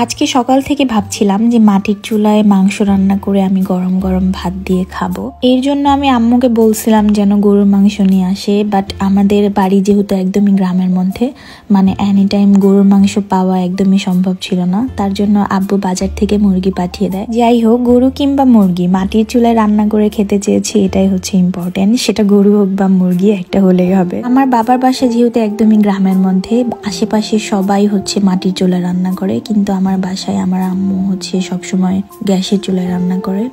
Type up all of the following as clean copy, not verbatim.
আজকে সকাল থেকে ভাবছিলাম যে মাটির চুলায় মাংস রান্না করে আমি গরম গরম ভাত দিয়ে খাবো। এর জন্য আমি আম্মুকে বলছিলাম যেন গরুর মাংস নিয়ে আসে, বাট আমাদের বাড়ি যেহেতু একদমই গ্রামের মধ্যে, মানে এনি টাইম গরুর মাংস পাওয়া একদমই সম্ভব ছিল না। তার জন্য আব্বু বাজার থেকে মুরগি পাঠিয়ে দেয়। যাই হোক, গরু কিংবা মুরগি মাটির চুলায় রান্না করে খেতে চেয়েছি, এটাই হচ্ছে ইম্পর্টেন্ট। সেটা গরু হোক বা মুরগি, একটা হলেই হবে। আমার বাবার বাসা যেহেতু একদমই গ্রামের মধ্যে, আশেপাশে সবাই হচ্ছে মাটির চুলায় রান্না করে, কিন্তু আমার বাসায় আমার আম্মু হচ্ছে সবসময় গ্যাসের চুলায় রান্না করে,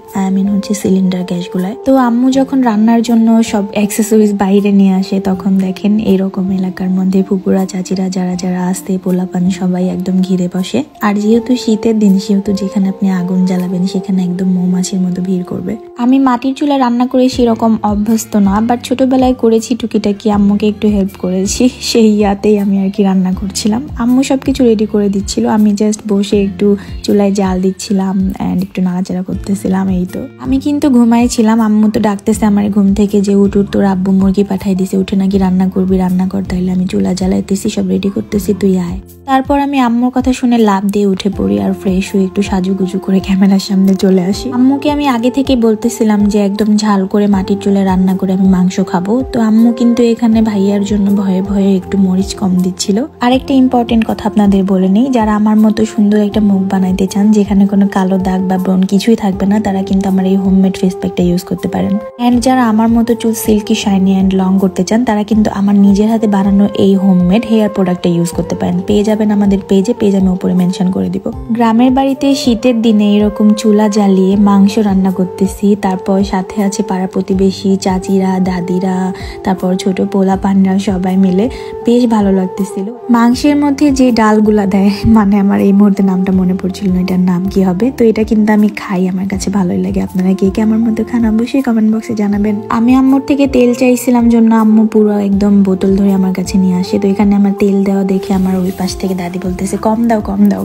হচ্ছে সিলিন্ডার গ্যাস গুলায়। তো আম্মু যখন রান্নার জন্য সব অ্যাক্সেসরিজ বাইরে নিয়ে আসে, তখন দেখেন এইরকম এলাকার মধ্যে ফুপুরা চাচিরা যারা যারা আসতে পোলাপান সবাই একদম ঘিরে বসে। আর যেহেতু শীতের দিন, সেহেতু যেখানে আপনি আগুন জ্বালাবেন সেখানে একদম মৌমাছির মতো ভিড় করবে। আমি মাটির চুলায় রান্না করে সেরকম অভ্যস্ত না, বাট ছোটবেলায় করেছি টুকিটাকি, আম্মুকে একটু হেল্প করেছি। সেই ইয়াতেই আমি আর কি রান্না করছিলাম। আম্মু সবকিছু রেডি করে দিচ্ছিল, আমি জাস্ট বসে একটু চুলায় জাল দিচ্ছিলাম এন্ড একটু নাড়াচাড়া করতেছিলাম। এই তো আমি কিন্তু ঘুমাইছিলাম। আম্মু তো ডাকতেছে আমার ঘুম থেকে যে উঠ তোর আব্বু মুরগি পাঠাই দিছে, উঠে নাকি রান্না করবি, রান্না কর। তাইলে আমি চুলা জ্বালাইতেছি, সব রেডি করতেছি, তুই আয়। তারপর আমি আম্মুর কথা শুনে লাভ দিয়ে উঠে পড়ি আর ফ্রেশ হয়ে একটু সাজুগুজু করে ক্যামেরার সামনে চলে আসি। আম্মুকে আমি আগে থেকে বলতেছিলাম যে একদম ঝাল করে মাটির চুলায় রান্না করে আমি মাংস খাবো। তো আম্মু কিন্তু এখানে ভাইয়ার জন্য ভয়ে ভয়ে একটু মরিচ কম দিচ্ছিল। আরেকটা ইম্পর্টেন্ট কথা আপনাদের বলে নেই, যারা আমার মতো সুন্দর একটা মুখ বানাইতে চান, যেখানে কোনো কালো দাগ বা ব্রণ কিছুই থাকবে না, তারা কিন্তু আমার এই হোমমেড ফেস প্যাকটা ইউজ করতে পারেন। এন্ড যারা আমার মতো চুল সিল্কি শাইনি এন্ড লং করতে চান, তারা কিন্তু আমার নিজের হাতে বানানো এই হোমমেড হেয়ার প্রোডাক্টটা ইউজ করতে পারেন। পেয়ে যাবেন আমাদের পেজ আমি উপরে মেনশন করে দিব। গ্রামের বাড়িতে শীতের দিনে এরকম চুলা জ্বালিয়ে মাংস রান্না করতেছি, তারপর সাথে আছে পাড়া প্রতিবেশী, চাচিরা, দাদিরা, তারপর ছোট পোলা পানরা, সবাই মিলে বেশ ভালো লাগতেছিল। মাংসের মধ্যে যে ডালগুলা দেয়, মানে আমার এই মুহূর্তে নামটা মনে পড়ছিল না, এটার নাম কি হবে। তো এটা কিন্তু আমি খাই, আমার কাছে ভালোই লাগে। আপনারা কে কে আমার মধ্যে খান অবশ্যই কমেন্ট বক্সে জানাবেন। আমি আম্মুর থেকে তেল চাইছিলাম জন্য আম্মু পুরো একদম বোতল ধরে আমার কাছে নিয়ে আসে। তো এখানে আমার তেল দেওয়া দেখে আমার ওই পাশ থেকে দাদি বলতেছে কম দাও কম দাও।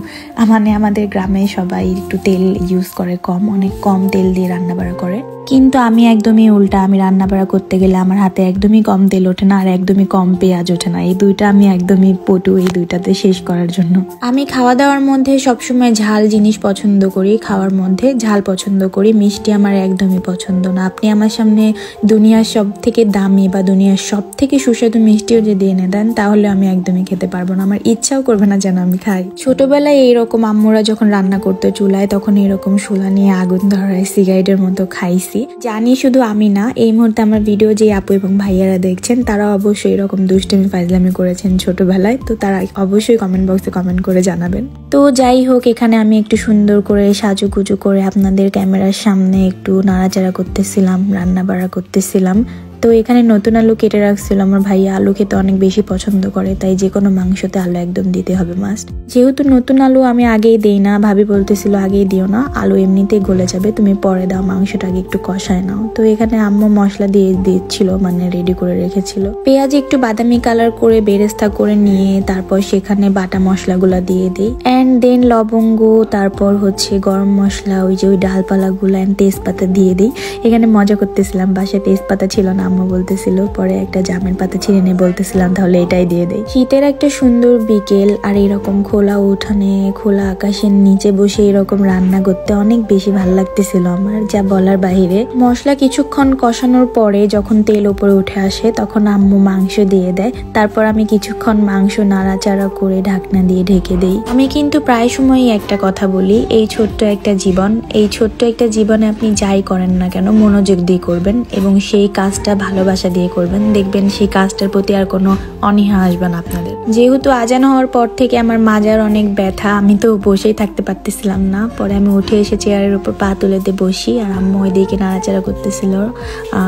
মানে আমাদের গ্রামে সবাই একটু তেল ইউজ করে কম, অনেক কম তেল দিয়ে রান্না বাড়া করে। কিন্তু আমি একদমই উল্টা, আমি রান্না বাড়া করতে গেলে আমার হাতে একদমই কম তেল ওঠে না, আর একদমই কম পেঁয়াজ ওঠে না। এই দুইটা আমি একদমই পটু, এই দুইটাতে শেষ করার জন্য। আমি খাওয়া দাওয়ার মধ্যে সবসময় ঝাল জিনিস পছন্দ করি, খাওয়ার মধ্যে ঝাল পছন্দ করি, মিষ্টি আমার একদমই পছন্দ না। আপনি আমার সামনে দুনিয়ার সব থেকে দামি বা দুনিয়ার সব থেকে সুস্বাদু মিষ্টিও যদি এনে দেন, তাহলে আমি একদমই খেতে পারবো না, আমার ইচ্ছাও করবে না যেন আমি খাই। ছোটবেলায় এইরকম আম্মুরা যখন রান্না করতো চুলায়, তখন এরকম শোলা নিয়ে আগুন ধরায় সিগারেটের মতো খাইছি। জানি শুধু আমি না, এই মুহূর্তে আমার ভিডিও যে আপু এবং ভাইয়ারা দেখছেন, তারা অবশ্যই এরকম দুষ্টুমি ফাজলামি করেছেন ছোটবেলায়। তো তারা অবশ্যই কমেন্ট বক্সে কমেন্ট করে জানাবেন। তো যাই হোক, এখানে আমি একটু সুন্দর করে সাজুগুজু করে আপনাদের ক্যামেরার সামনে একটু নাড়াচাড়া করতেছিলাম, রান্না বাড়া করতেছিলাম। তো এখানে নতুন আলু কেটে রাখছিল আমার ভাইয়া, আলু খেতে অনেক বেশি পছন্দ করে, তাই যে কোনো মাংসতে আলু একদম দিতে হবে মাস্ট। যেহেতু নতুন আলু আমি আগেই দেই না, ভাবি বলতেছিল আগেই দিও না, আলু এমনিতেই গলে যাবে, তুমি পরে দাও, মাংসটা আগে একটু কষায় নাও। তো এখানে আম্মু মশলা দিয়ে দিচ্ছিল, মানে রেডি করে রেখেছিল। পেঁয়াজ একটু বাদামি কালার করে বেরেস্তা করে নিয়ে তারপর সেখানে বাটা মশলাগুলা দিয়ে দিই, এন্ড দেন লবঙ্গ, তারপর হচ্ছে গরম মশলা, ওই যে ওই ডালপালাগুলো এন্ড তেজপাতা দিয়ে দিই। এখানে মজা করতেছিলাম, বাসায় তেজপাতা ছিল না, আম্মু বলতেছিল, পরে একটা জামের পাতা ছিঁড়ে নিয়ে বলতেছিলাম তাহলে এটাই দিয়ে দেয়। শীতের একটা সুন্দর বিকেল, আর এরকম খোলা উঠানে খোলা আকাশের নিচে বসে এরকম রান্না করতে অনেক বেশি ভালো লাগতেছিল আমার, যা বলার বাহিরে। মশলা কিছুক্ষণ কষানোর পরে যখন তেল উপরে উঠে আসে, তখন আম্মু মাংস দিয়ে দেয়। তারপর আমি কিছুক্ষণ মাংস নাড়াচাড়া করে ঢাকনা দিয়ে ঢেকে দেই। আমি কিন্তু প্রায় সময়ই একটা কথা বলি, এই ছোট্ট একটা জীবন, এই ছোট্ট একটা জীবনে আপনি যাই করেন না কেন মনোযোগ দিয়ে করবেন, এবং সেই কাজটা ভালোবাসা দিয়ে করবেন, দেখবেন সেই কাজটার প্রতি আর কোনো অনীহা আসবে না আপনাদের। যেহেতু আজান হওয়ার পর থেকে আমার মাজার অনেক ব্যথা, আমি তো বসেই থাকতে পারতেছিলাম না। পরে আমি উঠে এসে চেয়ারের উপর পা তুলে দিয়ে বসি, আর আম্মু ওইদিকে নাড়াচাড়া করতেছিল,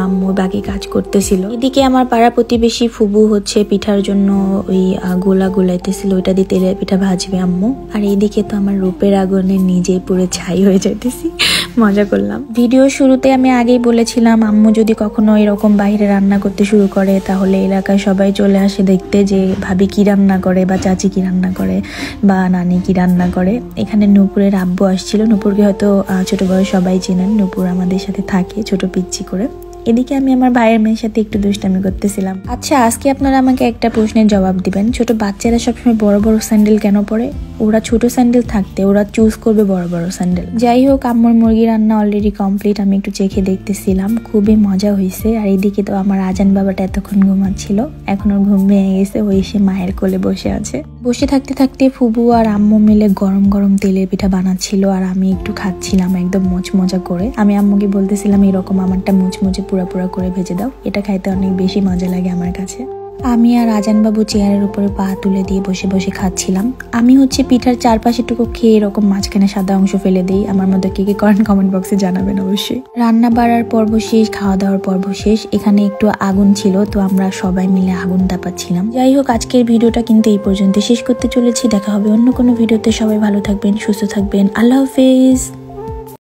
আম্মু বাকি কাজ করতেছিল। এদিকে আমার পাড়া প্রতিবেশী ফুবু হচ্ছে পিঠার জন্য ওই গোলা গোলাইতেছিল, ওইটা দিয়ে তেলের পিঠা ভাজবে আম্মু। আর এইদিকে তো আমার রূপের আগুনে নিজেই পুরো ছাই হয়ে যাইতেছি, মজা করলাম। ভিডিও শুরুতে আমি আগেই বলেছিলাম, আম্মু যদি কখনো এরকম বাইরে রান্না করতে শুরু করে, তাহলে এলাকায় সবাই চলে আসে দেখতে যে ভাবি কি রান্না করে, বা চাচি কি রান্না করে, বা নানি কি রান্না করে। এখানে নূপুরের আব্বু আসছিল, নূপুরকে হয়তো ছোট বড় সবাই চেনেন, নূপুর আমাদের সাথে থাকে ছোট পিচ্ছি করে। এদিকে আমি আমার ভাইয়ের মেয়ের সাথে একটু দুষ্টামি করতেছিলাম। আচ্ছা, আজকে আপনারা আমাকে একটা প্রশ্নের জবাব দিবেন, ছোট বাচ্চারা সবসময় বড় বড় স্যান্ডেল কেন পরে? ওরা ছোট স্যান্ডেল থাকতে ওরা চুজ করবে বড় বড় স্যান্ডেল। যাই হোক, আম্মুর মুরগি রান্না অলরেডি কমপ্লিট। আমি একটু চেখে দেখতেছিলাম, খুবই মজা হয়েছে। আর এদিকে তো আমার আজান বাবাটা এতক্ষণ ঘুমাচ্ছিল, এখন ওর ঘুম ভেঙে গেছে, ওই সে মায়ের কোলে বসে আছে। বসে থাকতে থাকতে ফুবু আর আম্মু মিলে গরম গরম তেলের পিঠা বানাচ্ছিল, আর আমি একটু খাচ্ছিলাম একদম মোচমোচা করে। আমি আম্মুকে বলতেছিলাম এরকম আমারটা মুচমুচে পুরা পুরা করে ভেজে দাও, এটা খাইতে অনেক বেশি মজা লাগে আমার কাছে। আমি আর আজানবাবু চেয়ারের উপরে পা তুলে দিয়ে বসে বসে খাচ্ছিলাম। আমি হচ্ছে পিঠার চারপাশে টুকু খেয়ে এরকম মাঝখানে সাদা অংশ ফেলে দিই। আমার মতো কি কি করেন কমেন্ট বক্সে জানাবেন অবশ্যই। রান্না বাড়ার পর্ব শেষ, খাওয়া দাওয়ার পর্ব শেষ। এখানে একটু আগুন ছিল, তো আমরা সবাই মিলে আগুন তাপাচ্ছিলাম। যাই হোক, আজকের ভিডিওটা কিন্তু এই পর্যন্ত শেষ করতে চলেছি। দেখা হবে অন্য কোনো ভিডিওতে। সবাই ভালো থাকবেন, সুস্থ থাকবেন। আল্লাহ হাফেজ।